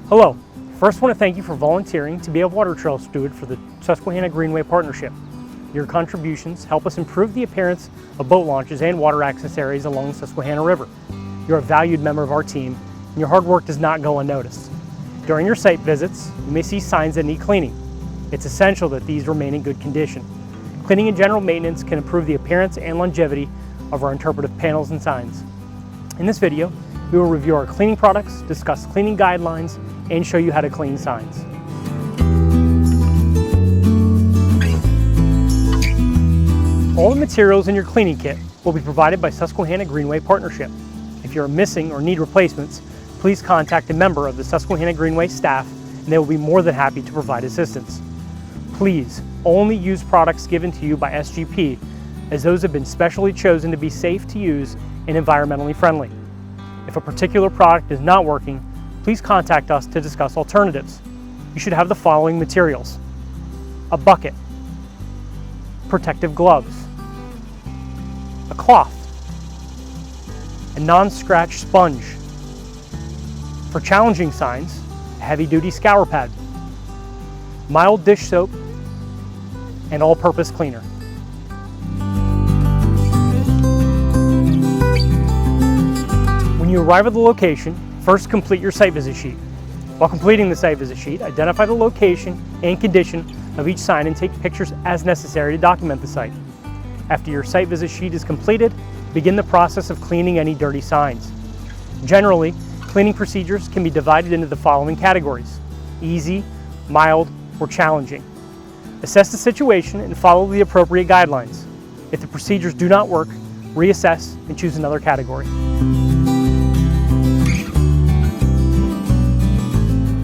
Hello. First, I want to thank you for volunteering to be a Water Trail Steward for the Susquehanna Greenway Partnership. Your contributions help us improve the appearance of boat launches and water access areas along the Susquehanna River. You're a valued member of our team, and your hard work does not go unnoticed. During your site visits, you may see signs that need cleaning. It's essential that these remain in good condition. Cleaning and general maintenance can improve the appearance and longevity of our interpretive panels and signs. In this video, we will review our cleaning products, discuss cleaning guidelines, and show you how to clean signs. All the materials in your cleaning kit will be provided by Susquehanna Greenway Partnership. If you are missing or need replacements, please contact a member of the Susquehanna Greenway staff and they will be more than happy to provide assistance. Please only use products given to you by SGP, as those have been specially chosen to be safe to use and environmentally friendly. If a particular product is not working, please contact us to discuss alternatives. You should have the following materials: a bucket, protective gloves, a cloth, a non-scratch sponge. For challenging signs, a heavy-duty scour pad, mild dish soap, and all-purpose cleaner. When you arrive at the location, first complete your site visit sheet. While completing the site visit sheet, identify the location and condition of each sign and take pictures as necessary to document the site. After your site visit sheet is completed, begin the process of cleaning any dirty signs. Generally, cleaning procedures can be divided into the following categories: easy, mild, or challenging. Assess the situation and follow the appropriate guidelines. If the procedures do not work, reassess and choose another category.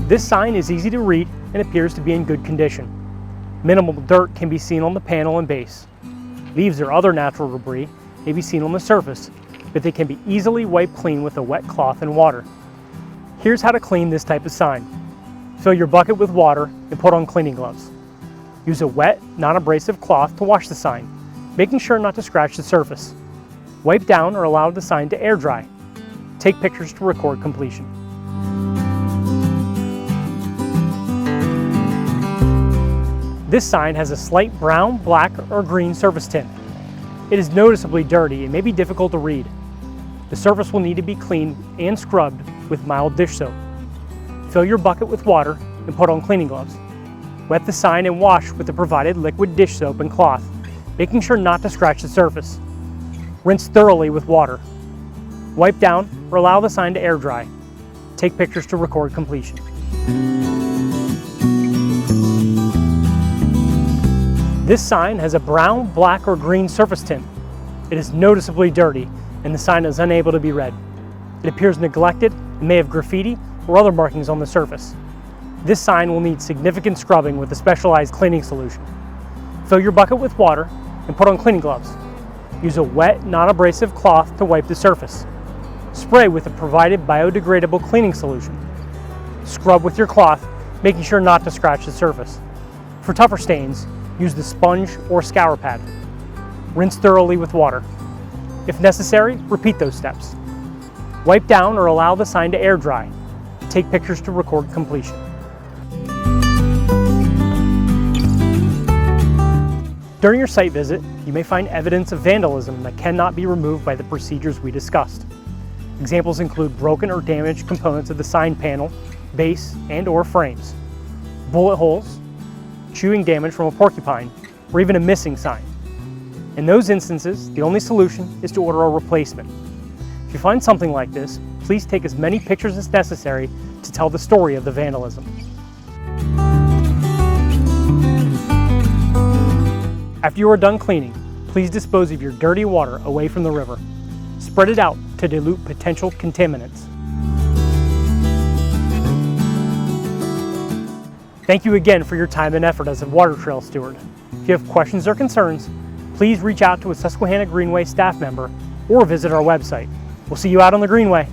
This sign is easy to read and appears to be in good condition. Minimal dirt can be seen on the panel and base. Leaves or other natural debris may be seen on the surface, but they can be easily wiped clean with a wet cloth and water. Here's how to clean this type of sign. Fill your bucket with water and put on cleaning gloves. Use a wet, non-abrasive cloth to wash the sign, making sure not to scratch the surface. Wipe down or allow the sign to air dry. Take pictures to record completion. This sign has a slight brown, black, or green surface tint. It is noticeably dirty and may be difficult to read. The surface will need to be cleaned and scrubbed with mild dish soap. Fill your bucket with water and put on cleaning gloves. Wet the sign and wash with the provided liquid dish soap and cloth, making sure not to scratch the surface. Rinse thoroughly with water. Wipe down or allow the sign to air dry. Take pictures to record completion. This sign has a brown, black, or green surface tint. It is noticeably dirty and the sign is unable to be read. It appears neglected and may have graffiti or other markings on the surface. This sign will need significant scrubbing with a specialized cleaning solution. Fill your bucket with water and put on cleaning gloves. Use a wet, non-abrasive cloth to wipe the surface. Spray with the provided biodegradable cleaning solution. Scrub with your cloth, making sure not to scratch the surface. For tougher stains, use the sponge or scour pad. Rinse thoroughly with water. If necessary, repeat those steps. Wipe down or allow the sign to air dry. Take pictures to record completion. During your site visit, you may find evidence of vandalism that cannot be removed by the procedures we discussed. Examples include broken or damaged components of the sign panel, base, and/or frames, bullet holes, chewing damage from a porcupine, or even a missing sign. In those instances, the only solution is to order a replacement. If you find something like this, please take as many pictures as necessary to tell the story of the vandalism. After you are done cleaning, please dispose of your dirty water away from the river. Spread it out to dilute potential contaminants. Thank you again for your time and effort as a Water Trail Steward. If you have questions or concerns, please reach out to a Susquehanna Greenway staff member or visit our website. We'll see you out on the Greenway.